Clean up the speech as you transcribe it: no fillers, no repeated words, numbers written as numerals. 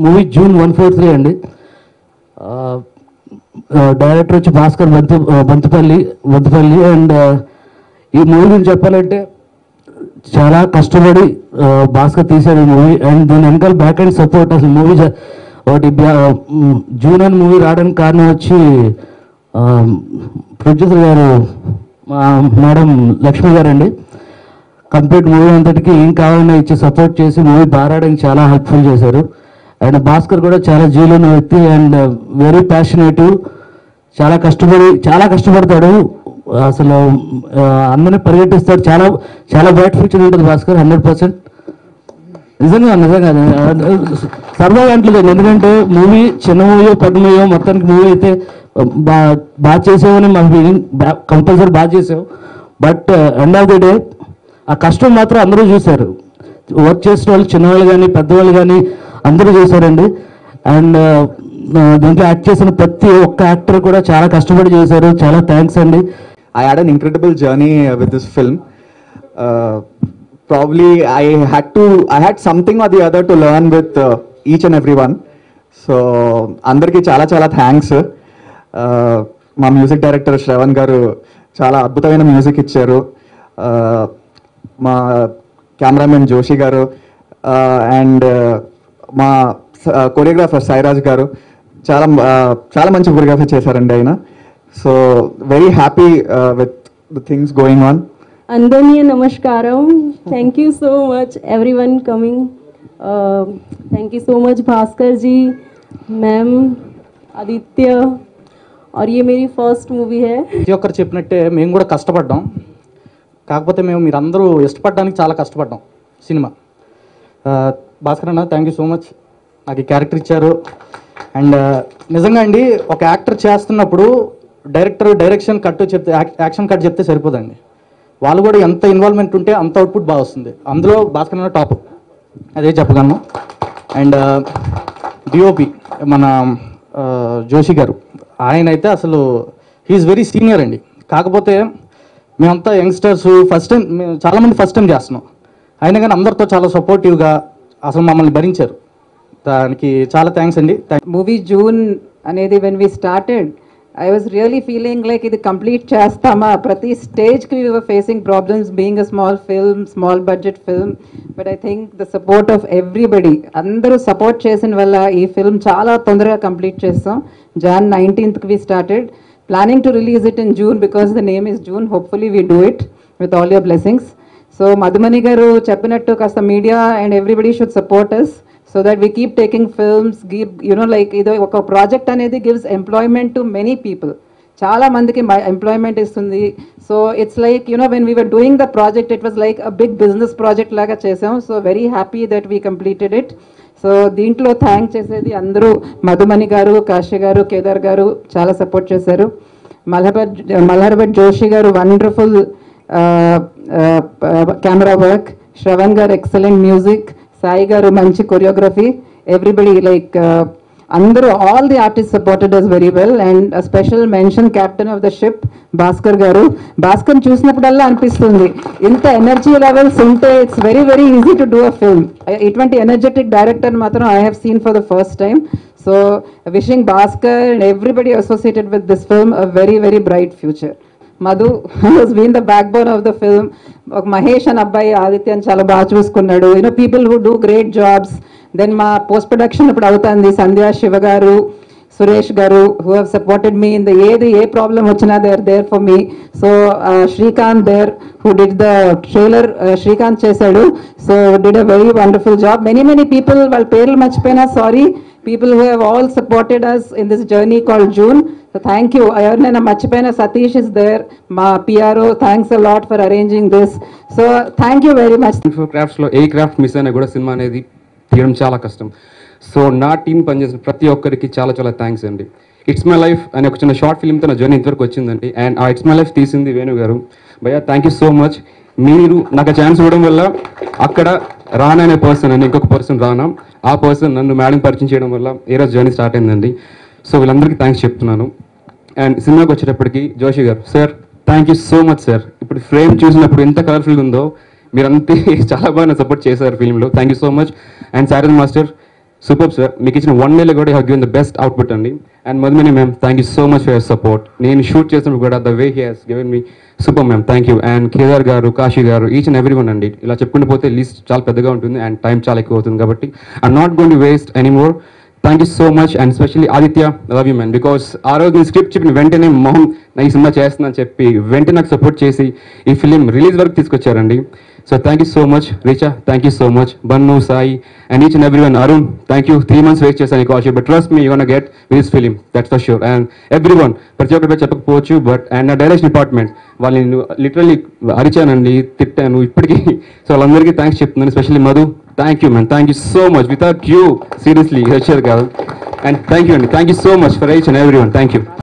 Movie June 143 అండి. Director వచ్చి Bhaskar బంతుపల్లి. And ఈ మూవీ గురించి చెప్పాలంటే చాలా కష్టపడి భాస్కర్ తీశాడు ఈ మూవీ. అండ్ దీని వెనకాల బ్యాక్ అండ్ సపోర్ట్. అసలు మూవీ ఒకటి జూన్ అని మూవీ రావడానికి కారణం వచ్చి ప్రొడ్యూసర్ గారు మేడం లక్ష్మి గారు అండి. కంప్లీట్ మూవీ అంతటికి ఏం కావాలన్నా ఇచ్చి సపోర్ట్ చేసి మూవీ బారాడానికి చాలా హెల్ప్ఫుల్ చేశారు. అండ్ భాస్కర్ కూడా చాలా జీలున్న వ్యక్తి అండ్ వెరీ ప్యాషనేటివ్. చాలా కష్టపడతాడు. అసలు అందరినీ పరిగెట్టిస్తాడు. చాలా బ్రైట్ ఫ్యూచర్ ఉంటుంది భాస్కర్ 100%. నిజంగా సరదాగా అంటలేదు. ఎందుకంటే మూవీ చిన్న మూవీ పెద్ద మూవీ మొత్తానికి మూవీ అయితే బాగా చేసావని మా ఫీలింగ్. కంపల్సరీ బాగా చేసావు. But end of the day ఆ కష్టం మాత్రం అందరూ చూశారు. వర్క్ చేసిన వాళ్ళు చిన్నవాళ్ళు కానీ పెద్దవాళ్ళు కానీ అందరూ చూశారండి. అండ్ దీంట్లో యాక్ట్ చేసిన ప్రతి ఒక్క యాక్టర్ కూడా చాలా కష్టపడి చేశారు. చాలా థ్యాంక్స్ అండి. I had an incredible journey with this film. Probably I had something or the other to learn with each and everyone. So అందరికీ చాలా థ్యాంక్స్. మా మ్యూజిక్ డైరెక్టర్ శ్రవణ్ గారు చాలా అద్భుతమైన మ్యూజిక్ ఇచ్చారు. మా కెమెరామెన్ జోషి గారు అండ్ మా కొరియోగ్రాఫర్ సాయిరాజ్ గారు చాలా మంచి కొరియోగ్రఫీ చేశారండి ఆయన. So very happy with the things going on. Andaniya Namaskaram. Thank you so much everyone coming. Thank you so much Bhaskar ji, ma'am, Aditya. और ये मेरी फर्स्ट मूवी है. ప్రతి ఒక్కరు చెప్పినట్టే మేము కూడా కష్టపడ్డాం. కాకపోతే మేము మీరందరూ ఇష్టపడడానికి చాలా కష్టపడ్డాం సినిమా. భాస్కర్ అన్న థ్యాంక్ యూ సో మచ్. నాకు ఈ క్యారెక్టర్ ఇచ్చారు. అండ్ నిజంగా అండి ఒక యాక్టర్ చేస్తున్నప్పుడు డైరెక్షన్ కట్ చెప్తే యాక్షన్ కట్ చెప్తే సరిపోదండి. వాళ్ళు కూడా ఎంత ఇన్వాల్వ్మెంట్ ఉంటే అంత అవుట్పుట్ బాగా వస్తుంది. అందులో భాస్కర్ అన్న టాప్, అదే చెప్పగలను. అండ్ డిఓపి మన జోషి గారు, ఆయన అయితే అసలు హీఈస్ వెరీ సీనియర్ అండి. కాకపోతే మేమంతా యంగ్స్టర్స్ చాలామంది ఫస్ట్ టైం చేస్తున్నాం. అయినా కానీ అందరితో చాలా సపోర్టివ్గా అసలు మమ్మల్ని భరించారు. దానికి చాలా థ్యాంక్స్ అండి. మూవీ జూన్ అనేది when we started I was really feeling like ఇది కంప్లీట్ చేస్తామా. ప్రతి స్టేజ్కి we were facing problems being a small film, small budget film, but I think the support of everybody, అందరూ సపోర్ట్ చేసిన వల్ల ఈ ఫిల్మ్ చాలా తొందరగా కంప్లీట్ చేస్తాం. Jan 19th we started planning to release it in June because the name is June. Hopefully we do it with all your blessings. So Madhumani garu cheppinattu kasta media and everybody should support us so that we keep taking films, give, you know, like ido oka project anedi gives employment to many people. Chala mandiki employment istundi. So it's like, you know, when we were doing the project, it was like a big business project laga chesam. So very happy that we completed it. So దీంట్లో thank చేసేది అందరూ మధుమణి గారు, కాశీ గారు, కేదార్ గారు చాలా support చేశారు. మల్హర్ జోషి గారు wonderful camera work, Shravan గారు ఎక్సలెంట్ మ్యూజిక్, సాయి గారు మంచి కొరియోగ్రఫీ, ఎవ్రీబడి లైక్ అందరూ all the artist supported us very well. And special mention captain of the ship Bhaskar గారు. భాస్కర్ చూసినప్పుడల్లా అనిపిస్తుంది ఇంత ఎనర్జీ లెవెల్స్ ఉంటే it's very very easy to do a film. ఇటువంటి ఎనర్జెటిక్ డైరెక్టర్ మాత్రం I have seen for the first time. So wishing Bhaskar and everybody associated with this film a very very bright future. Madhu has been the backbone of the film. Mahesh అని అబ్బాయి ఆదిత్యని చాలా బాగా చూసుకున్నాడు. You know people who do great jobs. Then మా post production ఇప్పుడు అవుతుంది సంధ్యా, శివ గారు, సురేష్ గారు who have supported me in the A problem వచ్చినా they are there for me. So Srikanth there who did the trailer, Srikanth చేశాడు. So did a very wonderful job. Many people, వాళ్ళ పేర్లు మర్చిపోయినా sorry, people who have all supported us in this journey called June. So thank you. ఎవరినైనా మర్చిపోయినా Satish is there, మా PRO, thanks a lot for arranging this. So thank you very much. క్రాఫ్ట్స్లో ఏ craft miss అయినా కూడా cinema అనేది తీయడం చాలా కష్టం. సో నా టీం పనిచేసిన ప్రతి ఒక్కరికి చాలా థ్యాంక్స్ అండి. ఇట్స్ మై లైఫ్ అనే ఒక చిన్న షార్ట్ ఫిల్మ్తో నా జర్నీ ఇంతవరకు వచ్చిందండి. అండ్ ఆ ఇట్స్ మై లైఫ్ తీసింది వేణు గారు. భయ్యా థ్యాంక్ యూ సో మచ్. మీరు నాకు ఛాన్స్ ఇవ్వడం వల్ల అక్కడ రానా అనే పర్సన్ అండి, ఇంకొక పర్సన్ రానా, ఆ పర్సన్ నన్ను మేడం పరిచయం చేయడం వల్ల ఏ రోజు జర్నీ స్టార్ట్ అయిందండి. సో వీళ్ళందరికీ థ్యాంక్స్ చెప్తున్నాను. అండ్ సినిమాకి వచ్చేటప్పటికి జోషి గారు, sir thank you so much sir. ఇప్పుడు ఫ్రేమ్ చూసినప్పుడు ఎంత కలర్ఫుల్గా ఉందో, మీరంతే చాలా బాగా సపోర్ట్ చేశారు ఫిల్మ్లో. Thank you so much. And Sarath master, super sir, మీకు ఇచ్చిన 1 డేలో కూడా have given the best output అండి. And Madhumini ma'am, thank you so much for your support. నేను షూట్ చేసినప్పుడు కూడా the way he has given me super ma'am, thank you. And Kedar గారు, కాశీ గారు, ఈచ్ అండ్ ఎవ్రీ వన్ అండి. ఇలా చెప్పుకుంటూ పోతే లిస్ట్ చాలా పెద్దగా ఉంటుంది అండ్ టైం చాలా ఎక్కువ అవుతుంది కాబట్టి I'm not going to waste anymore. Thank you so much. And specially Aditya, love you man, because ఆ రోజు నేను స్క్రిప్ట్ చెప్పిన వెంటనే మోహన్ నా ఈ సినిమా చేస్తుందని చెప్పి వెంటనే నాకు సపోర్ట్ చేసి ఈ ఫిలిం రిలీజ్ వరకు తీసుకొచ్చారండి. So thank you so much. Richa, thank you so much. Bannu, Sai and each and every one. Arun, thank you. 3 months wait చేశాను ఈ call sheet, but trust me, you gonna get this film, that's for sure. And every one, ప్రతి ఒక్కరి చెప్పకపోవచ్చు, but and నా direction department వాళ్ళని literally అరిచానండి, తిట్టాను ఇప్పటికీ. సో వాళ్ళందరికీ థ్యాంక్స్ చెప్తున్నాను. Specially Madhu, thank you man, thank you so much. Without you seriously వచ్చారు కాదు. అండ్ థ్యాంక్ యూ అండి, thank you so much for each and every one. Thank you.